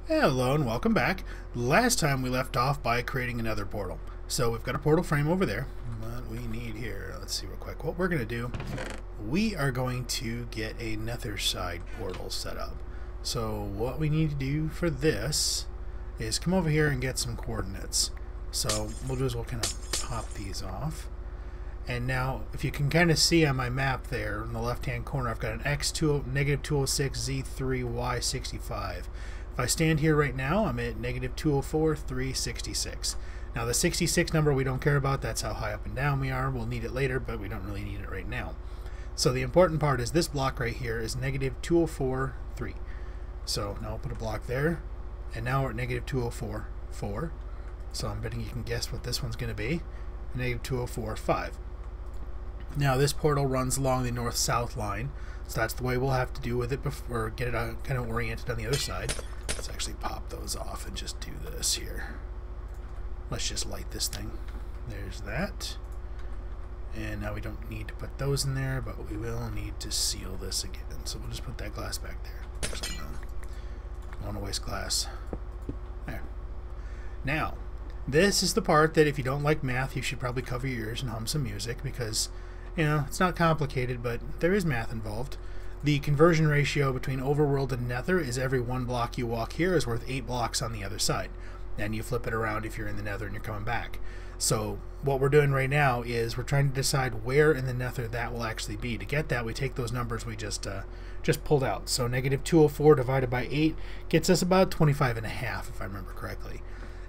Hello and welcome back. Last time we left off by creating another portal. So we've got a portal frame over there. What we need here, let's see real quick. What we're going to do, we are going to get a nether side portal set up. So what we need to do for this is come over here and get some coordinates. So we'll do is we'll kind of pop these off. And now, if you can kind of see on my map there in the left-hand corner, I've got an x2, negative 206, z3, y65. If I stand here right now, I'm at negative 204, 366. Now, the 66 number we don't care about. That's how high up and down we are. We'll need it later, but we don't really need it right now. So the important part is this block right here is negative 204, 3. So now I'll put a block there, and now we're at negative 204, 4. So I'm betting you can guess what this one's going to be. Negative 204, 5. Now this portal runs along the north-south line, so that's the way we'll have to do with it before get it kind of oriented on the other side. Let's actually pop those off and just do this here. Let's just light this thing. There's that. And now we don't need to put those in there, but we will need to seal this again. So we'll just put that glass back there. Actually, no. Don't want to waste glass. There. Now, this is the part that if you don't like math, you should probably cover your ears and hum some music because, you know, it's not complicated, but there is math involved. The conversion ratio between overworld and nether is every one block you walk here is worth 8 blocks on the other side. And you flip it around if you're in the nether and you're coming back. So what we're doing right now is we're trying to decide where in the nether that will actually be. To get that, we take those numbers we just pulled out. So negative 204 divided by 8 gets us about 25 and a half, if I remember correctly.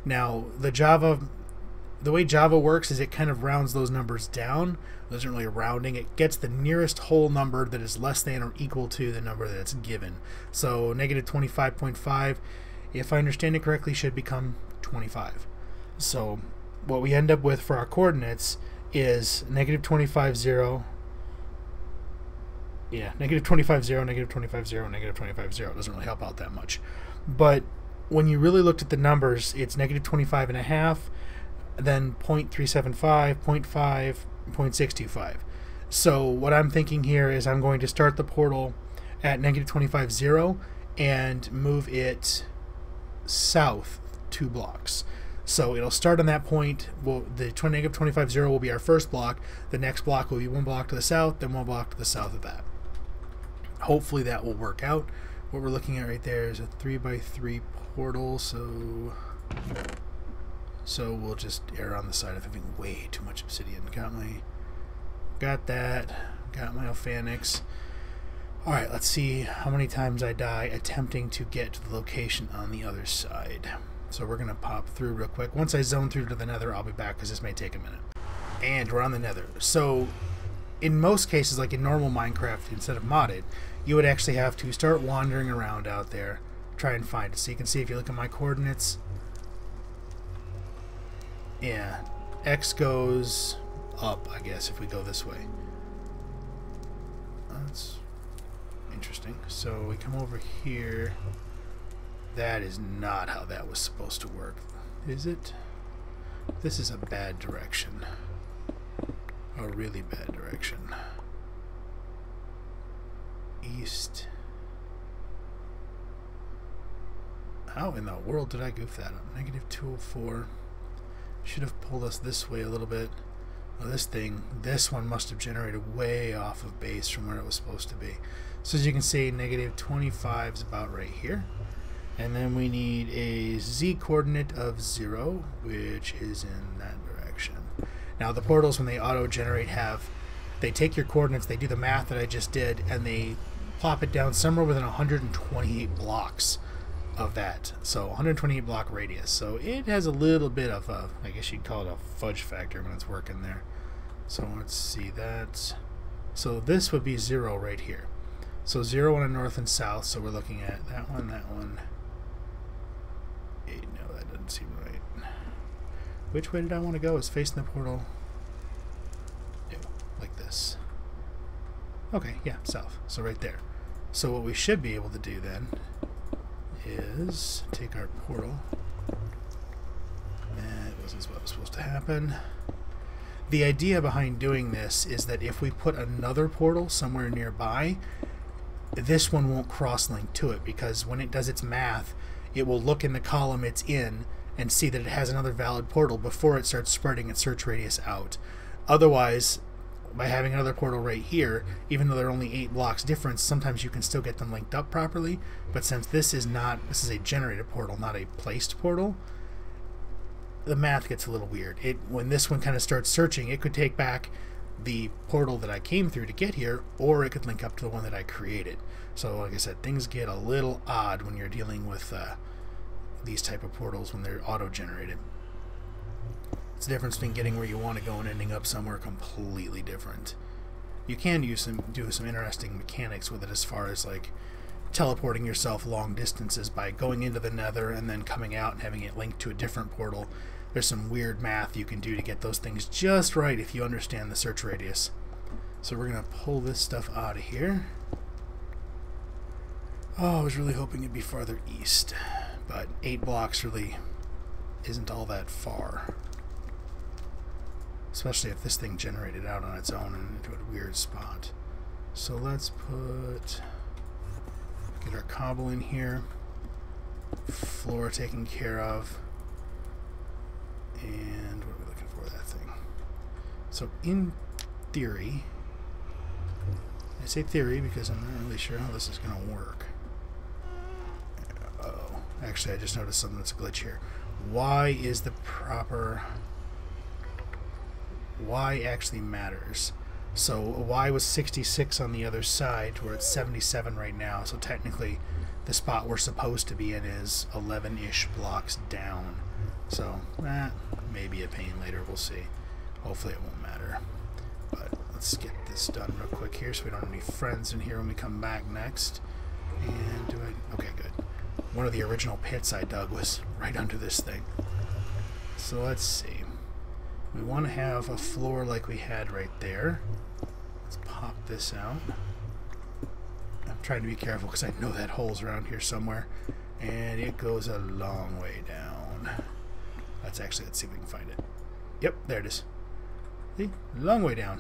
Now, the way Java works is it kind of rounds those numbers down. It isn't really rounding. It gets the nearest whole number that is less than or equal to the number that it's given. So negative 25.5, if I understand it correctly, should become 25. So what we end up with for our coordinates is negative 25, 0. Yeah, negative 25, 0, negative 25, 0, negative 25, 0. It doesn't really help out that much. But when you really looked at the numbers, it's negative 25 and a half, then 0.375, 0.5, 0.625. So what I'm thinking here is I'm going to start the portal at negative 25, 0 and move it south 2 blocks. So it'll start on that point. The negative 25, 0 will be our first block. The next block will be 1 block to the south, then 1 block to the south of that. Hopefully that will work out. What we're looking at right there is a 3x3 portal, so we'll just err on the side of having way too much obsidian. Got that. Got my Alphanix. Alright, let's see how many times I die attempting to get to the location on the other side. So we're going to pop through real quick. Once I zone through to the nether, I'll be back because this may take a minute. And we're on the nether. So in most cases, like in normal Minecraft, instead of modded, you would actually have to start wandering around out there, try and find it. So you can see if you look at my coordinates, yeah, X goes up, I guess, if we go this way. That's interesting. So we come over here. That is not how that was supposed to work, is it? This is a bad direction. A really bad direction. East. How in the world did I goof that up? Negative 204. Should have pulled us this way a little bit. Well, this one must have generated way off of base from where it was supposed to be. So as you can see, negative 25 is about right here. And then we need a z coordinate of 0, which is in that direction. Now the portals, when they auto-generate, they take your coordinates, they do the math that I just did, and they plop it down somewhere within 128 blocks of that. So 128 block radius. So it has a little bit of a, I guess you'd call it a fudge factor when it's working there. So let's see that. So this would be 0 right here. So 0 on a north and south. So we're looking at that one, that one. No, that doesn't seem right. Which way did I want to go? Is facing the portal. No, like this. Okay, yeah, south. So right there. So what we should be able to do then is take our portal. That wasn't what was supposed to happen. The idea behind doing this is that if we put another portal somewhere nearby, this one won't cross-link to it, because when it does its math, it will look in the column it's in and see that it has another valid portal before it starts spreading its search radius out. Otherwise, by having another portal right here, even though they're only 8 blocks difference, sometimes you can still get them linked up properly. But since this is a generated portal, not a placed portal, the math gets a little weird. When this one kind of starts searching, it could take back the portal that I came through to get here, or it could link up to the one that I created. So like I said, things get a little odd when you're dealing with these type of portals when they're auto-generated. It's the difference between getting where you want to go and ending up somewhere completely different. You can do some interesting mechanics with it, as far as like teleporting yourself long distances by going into the Nether and then coming out and having it linked to a different portal. There's some weird math you can do to get those things just right if you understand the search radius. So we're going to pull this stuff out of here. Oh, I was really hoping it'd be farther east, but 8 blocks really isn't all that far. Especially if this thing generated out on its own and into a weird spot. So let's get our cobble in here. Floor taken care of. And what are we looking for, that thing? So in theory, I say theory because I'm not really sure how this is going to work. Uh-oh. Actually, I just noticed something that's a glitch here. Y is the proper... Y actually matters. So Y was 66 on the other side, where it's 77 right now. So technically, the spot we're supposed to be in is 11-ish blocks down. So, maybe a pain later, we'll see. Hopefully it won't matter. But let's get this done real quick here so we don't have any friends in here when we come back next. And okay, good. One of the original pits I dug was right under this thing. So let's see. We want to have a floor like we had right there. Let's pop this out. I'm trying to be careful because I know that hole's around here somewhere. And it goes a long way down. Let's see if we can find it. Yep, there it is. See? Long way down.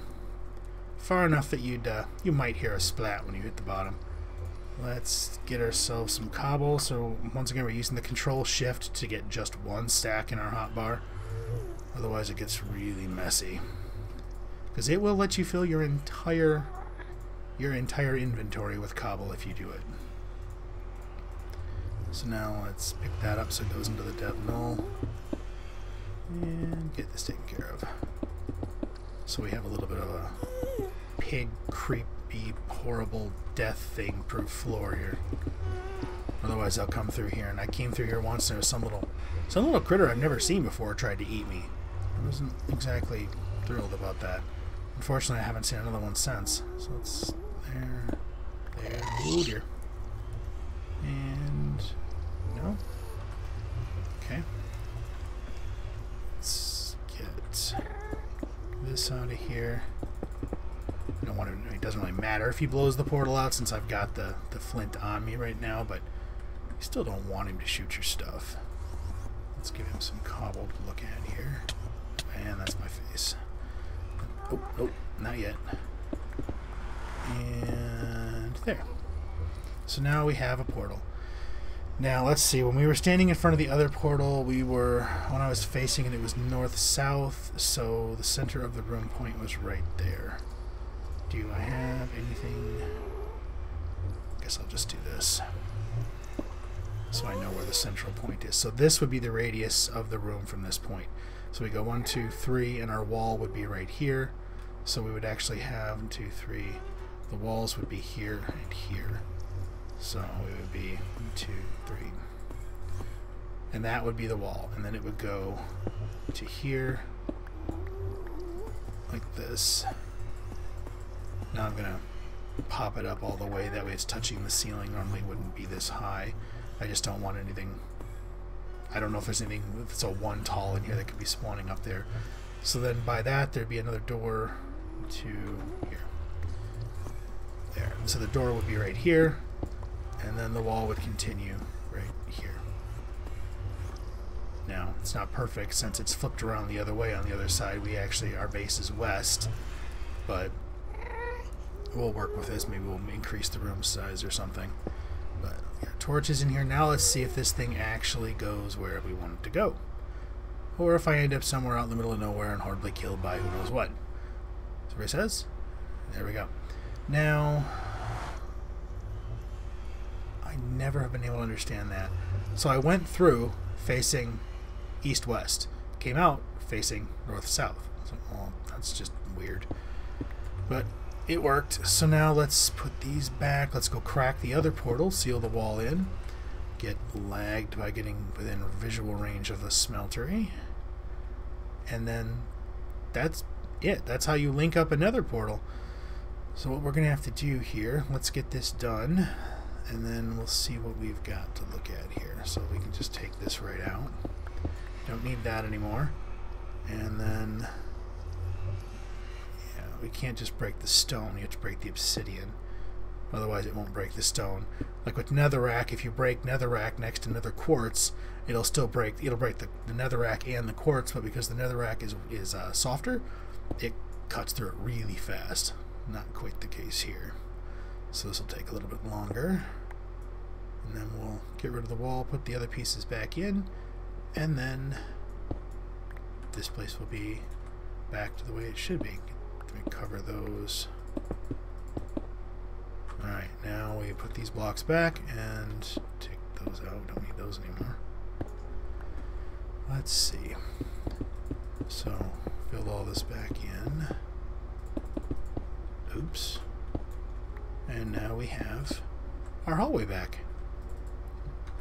Far enough that you might hear a splat when you hit the bottom. Let's get ourselves some cobble. So once again, we're using the control shift to get just one stack in our hotbar. Otherwise it gets really messy. Because it will let you fill your entire inventory with cobble if you do it. So now let's pick that up so it goes into the dev null. And get this taken care of. So we have a little bit of a pig, creepy, horrible, death thing proof floor here. Otherwise I'll come through here, and I came through here once and there was some little critter I've never seen before tried to eat me. I wasn't exactly thrilled about that. Unfortunately I haven't seen another one since. So it's there, oh dear. And no. Okay. Let's get this out of here. I don't want to, it doesn't really matter if he blows the portal out since I've got the flint on me right now, but you still don't want him to shoot your stuff. Let's give him some cobble to look at here. And that's my face. Oh, nope, not yet. And there. So now we have a portal. Now let's see, when we were standing in front of the other portal, when I was facing it, it was north-south, so the center of the room point was right there. Do I have anything? I guess I'll just do this, so I know where the central point is. So this would be the radius of the room from this point. So we go 1, 2, 3, and our wall would be right here. So we would actually have 1, 2, 3. The walls would be here and here. So it would be 1, 2, 3. And that would be the wall. And then it would go to here, like this. Now I'm going to pop it up all the way. That way it's touching the ceiling. Normally it wouldn't be this high. I just don't want anything. I don't know if there's anything, if it's a 1 tall in here that could be spawning up there. So then by that there'd be another door to here. There. So the door would be right here, and then the wall would continue right here. Now, it's not perfect since it's flipped around the other way on the other side. Our base is west, but we'll work with this. Maybe we'll increase the room size or something. But yeah, torches in here. Now let's see if this thing actually goes where we want it to go. Or if I end up somewhere out in the middle of nowhere and horribly killed by who knows what. That's what it says. There we go. Now, I never have been able to understand that. So I went through facing east-west. Came out facing north-south. So, well, that's just weird. But it worked. So now let's put these back. Let's go crack the other portal, seal the wall in, get lagged by getting within visual range of the smeltery, and then that's it. That's how you link up another portal. So what we're going to have to do here, let's get this done, and then we'll see what we've got to look at here. So we can just take this right out. Don't need that anymore. And then we can't just break the stone, you have to break the obsidian. Otherwise it won't break the stone. Like with netherrack, if you break netherrack next to nether quartz, it'll break the netherrack and the quartz, but because the netherrack is softer, it cuts through it really fast. Not quite the case here. So this will take a little bit longer. And then we'll get rid of the wall, put the other pieces back in, and then this place will be back to the way it should be. Cover those. Alright, now we put these blocks back and take those out. Don't need those anymore. Let's see. So, fill all this back in. Oops. And now we have our hallway back.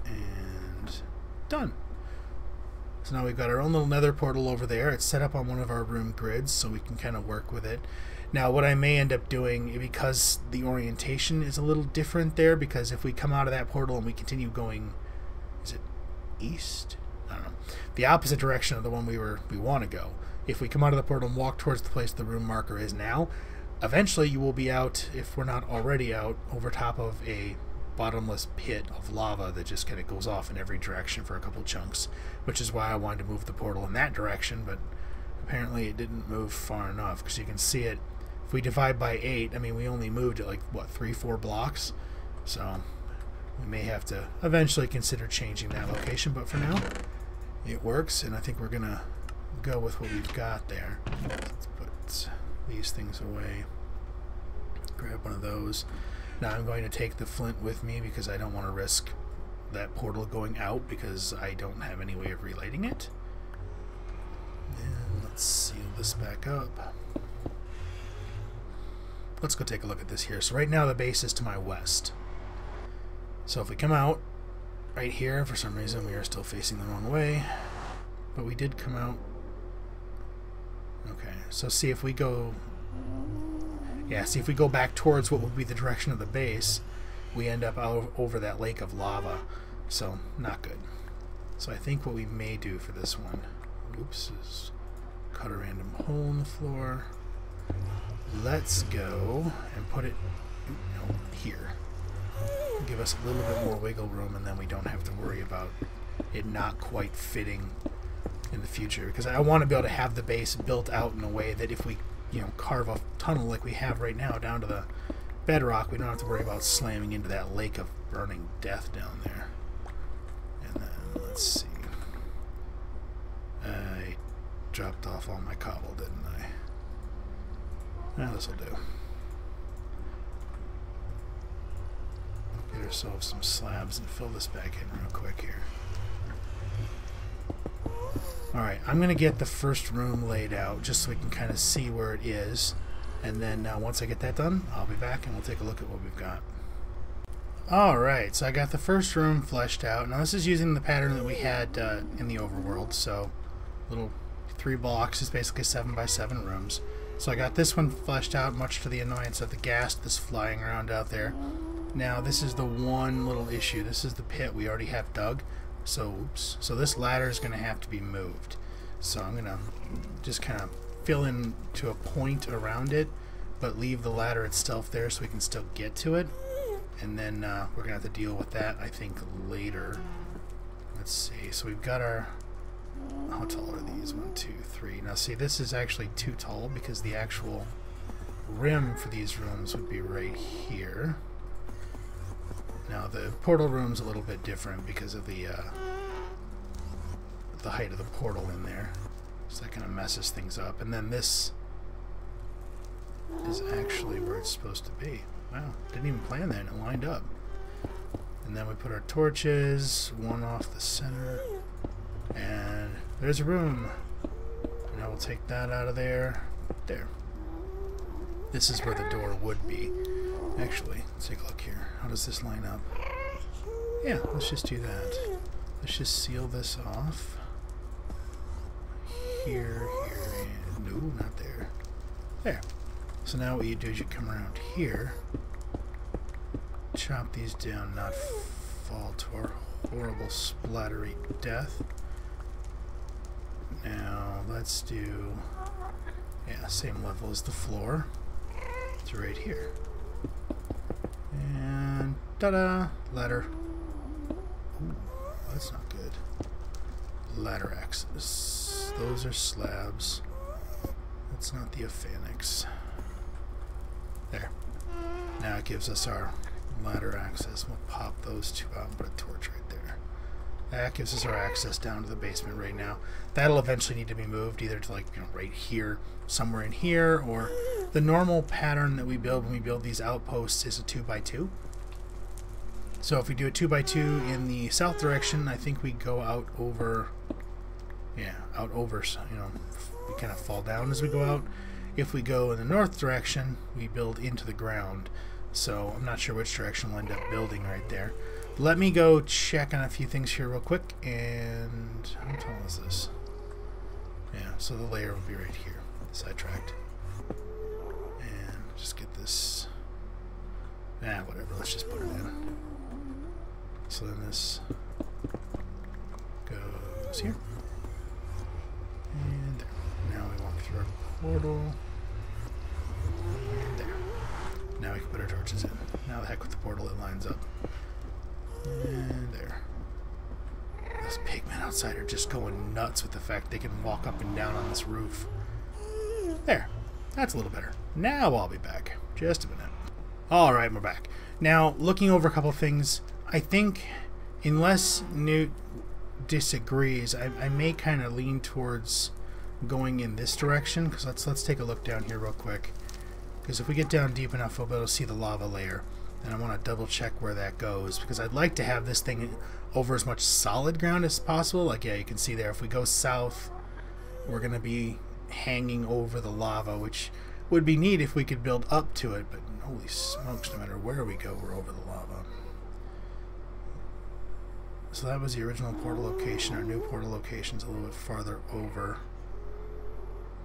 And done. So now we've got our own little nether portal over there. It's set up on one of our room grids, so we can kind of work with it. Now what I may end up doing, because the orientation is a little different there, because if we come out of that portal and we continue going, is it east? I don't know. The opposite direction of the one we want to go. If we come out of the portal and walk towards the place the room marker is now, eventually you will be out, if we're not already out, over top of a bottomless pit of lava that just kind of goes off in every direction for a couple chunks, which is why I wanted to move the portal in that direction, but apparently it didn't move far enough, because you can see it. If we divide by 8, I mean, we only moved it like, what, 3-4 blocks? So we may have to eventually consider changing that location, but for now it works, and I think we're gonna go with what we've got there. Let's put these things away, grab one of those. Now I'm going to take the flint with me because I don't want to risk that portal going out because I don't have any way of relighting it. And let's seal this back up. Let's go take a look at this here. So right now the base is to my west. So if we come out right here, for some reason we are still facing the wrong way, but we did come out. Okay, so see if we go... Yeah, see if we go back towards what would be the direction of the base, we end up out over that lake of lava. So, not good. So I think what we may do for this one, oops, is cut a random hole in the floor. Let's go and put it here. Give us a little bit more wiggle room, and then we don't have to worry about it not quite fitting in the future. Because I want to be able to have the base built out in a way that if we carve a tunnel like we have right now down to the bedrock, we don't have to worry about slamming into that lake of burning death down there. And then, let's see. I dropped off all my cobble, didn't I? Now this'll do. Get ourselves some slabs and fill this back in real quick here. Alright, I'm going to get the first room laid out just so we can kind of see where it is. And then once I get that done, I'll be back and we'll take a look at what we've got. Alright, so I got the first room fleshed out. Now this is using the pattern that we had in the overworld. So, little 3 blocks is basically 7 by 7 rooms. So I got this one fleshed out, much to the annoyance of the ghast that's flying around out there. Now this is the one little issue. This is the pit we already have dug. So, oops. So this ladder is going to have to be moved. So I'm going to just kind of fill in to a point around it, but leave the ladder itself there so we can still get to it. And then we're going to have to deal with that, I think, later. Let's see. So we've got our... How tall are these? 1, 2, 3. Now see, this is actually too tall because the actual rim for these rooms would be right here. Now the portal room's a little bit different because of the height of the portal in there. So that kind of messes things up. And then this is actually where it's supposed to be. Wow, didn't even plan that, and it lined up. And then we put our torches, one off the center, and there's a room. Now we'll take that out of there. There. This is where the door would be. Actually, let's take a look here. How does this line up? Yeah, let's just do that. Let's just seal this off. Here, and no, not there. There. So now what you do is you come around here, chop these down, not fall to our horrible splattery death. Now let's do, yeah, same level as the floor. It's right here. And ta-da! Ladder. Ooh, that's not good. Ladder access. Those are slabs. That's not the Aphanix. There. Now it gives us our ladder access. We'll pop those two out and put a torch right there. That gives us our access down to the basement right now. That'll eventually need to be moved either to, like, you know, right here, somewhere in here, or the normal pattern that we build when we build these outposts is a 2x2. So if we do a 2x2 in the south direction, I think we go out over, yeah, out over, you know, we kind of fall down as we go out. If we go in the north direction, we build into the ground. So I'm not sure which direction we'll end up building right there. Let me go check on a few things here real quick. And how tall is this? Yeah, so the layer will be right here. Sidetracked. And just get this. Whatever. Let's just put it in. So then this goes here. And there. Now we walk through our portal. And there. Now we can put our torches in. Now the heck with the portal, it lines up. And there. Those pigmen outside are just going nuts with the fact they can walk up and down on this roof. There. That's a little better. Now I'll be back. Just a minute. Alright, we're back. Now, looking over a couple things, I think, unless Newt disagrees, I may kind of lean towards going in this direction, because let's take a look down here real quick. Because if we get down deep enough, we'll be able to see the lava layer. And I want to double check where that goes, because I'd like to have this thing over as much solid ground as possible. Like, yeah, you can see there, if we go south, we're going to be hanging over the lava, which would be neat if we could build up to it, but holy smokes, no matter where we go, we're over the lava. So that was the original portal location. Our new portal location's a little bit farther over.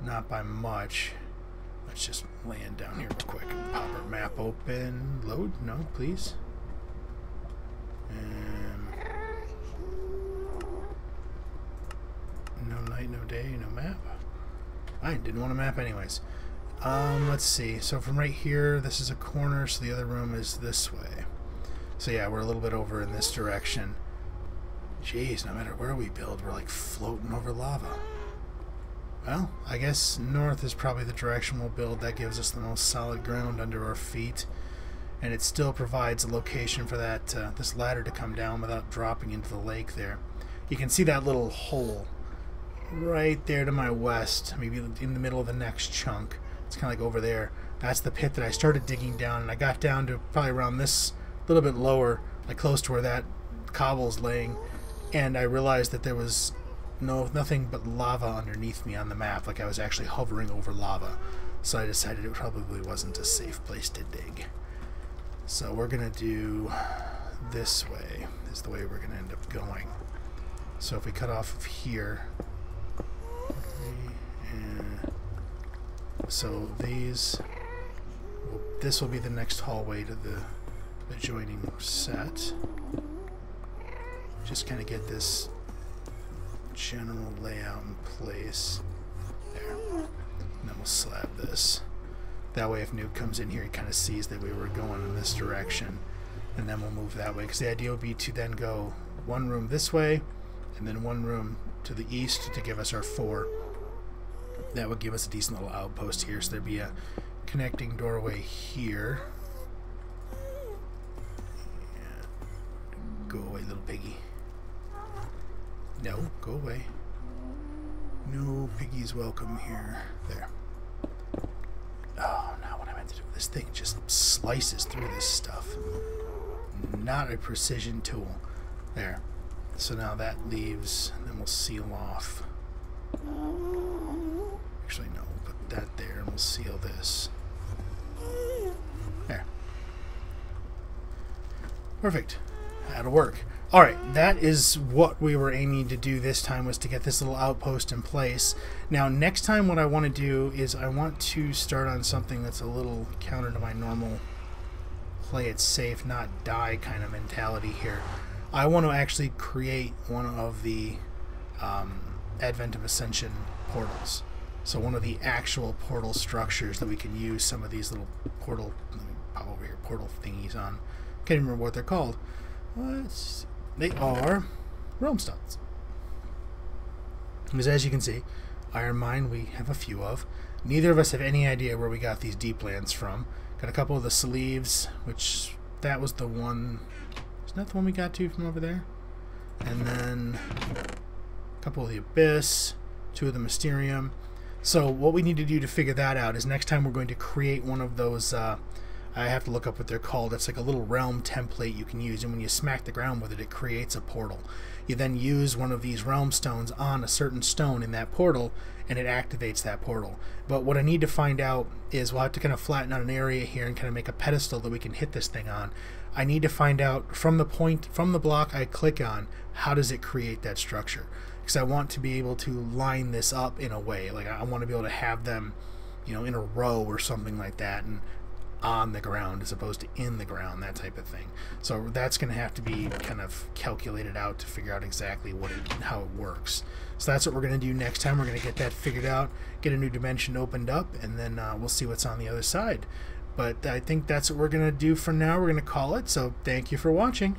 Not by much. Let's just land down here real quick and pop our map open. Load? No, please. No night, no day, no map. I didn't want a map anyways. Let's see. So from right here, this is a corner, so the other room is this way. So yeah, we're a little bit over in this direction. Jeez, no matter where we build, we're like floating over lava. Well, I guess north is probably the direction we'll build. That gives us the most solid ground under our feet. And it still provides a location for that this ladder to come down without dropping into the lake there. You can see that little hole right there to my west, maybe in the middle of the next chunk. It's kind of like over there. That's the pit that I started digging down, and I got down to probably around this, a little bit lower, like close to where that cobble's laying, and I realized that there was nothing but lava underneath me on the map, like I was actually hovering over lava. So I decided it probably wasn't a safe place to dig. So we're gonna do this way, is the way we're gonna end up going. So if we cut off of here, and so these, well, this will be the next hallway to the adjoining set. Just kind of get this general layout in place. There. And then we'll slab this. That way if Nuke comes in here, he kind of sees that we were going in this direction. And then we'll move that way. Because the idea would be to then go one room this way, and then one room to the east to give us our 4. That would give us a decent little outpost here. So there'd be a connecting doorway here. Go away, little piggy. No, go away. No piggies welcome here. There. Oh, now what I meant to do. This thing just slices through this stuff. Not a precision tool. There. So now that leaves, and then we'll seal off. Actually, no, we'll put that there and we'll seal this. There. Perfect. That'll work. Alright, that is what we were aiming to do this time, was to get this little outpost in place. Now, next time what I want to do is I want to start on something that's a little counter to my normal play it safe, not die kind of mentality here. I want to actually create one of the Advent of Ascension portals. So one of the actual portal structures that we can use some of these little portal, let me pop over here, portal thingies on. Can't remember what they're called. They are realm stones. Because as you can see, iron mine we have a few of. Neither of us have any idea where we got these deep lands from. Got a couple of the sleeves, which that was the one. Isn't that the one we got to from over there? And then a couple of the abyss, 2 of the mysterium. So what we need to do to figure that out is next time we're going to create one of those. I have to look up what they're called. It's like a little realm template you can use, and when you smack the ground with it, it creates a portal. You then use one of these realm stones on a certain stone in that portal, and it activates that portal. But what I need to find out is we'll have to kind of flatten out an area here and kind of make a pedestal that we can hit this thing on. I need to find out from the block I click on, how does it create that structure? Because I want to be able to line this up in a way. Like I want to be able to have them, you know, in a row or something like that, and on the ground as opposed to in the ground, that type of thing. So that's going to have to be kind of calculated out to figure out exactly how it works. So that's what we're going to do next time. We're going to get that figured out, get a new dimension opened up, and then we'll see what's on the other side. But I think that's what we're going to do for now. We're going to call it. So thank you for watching.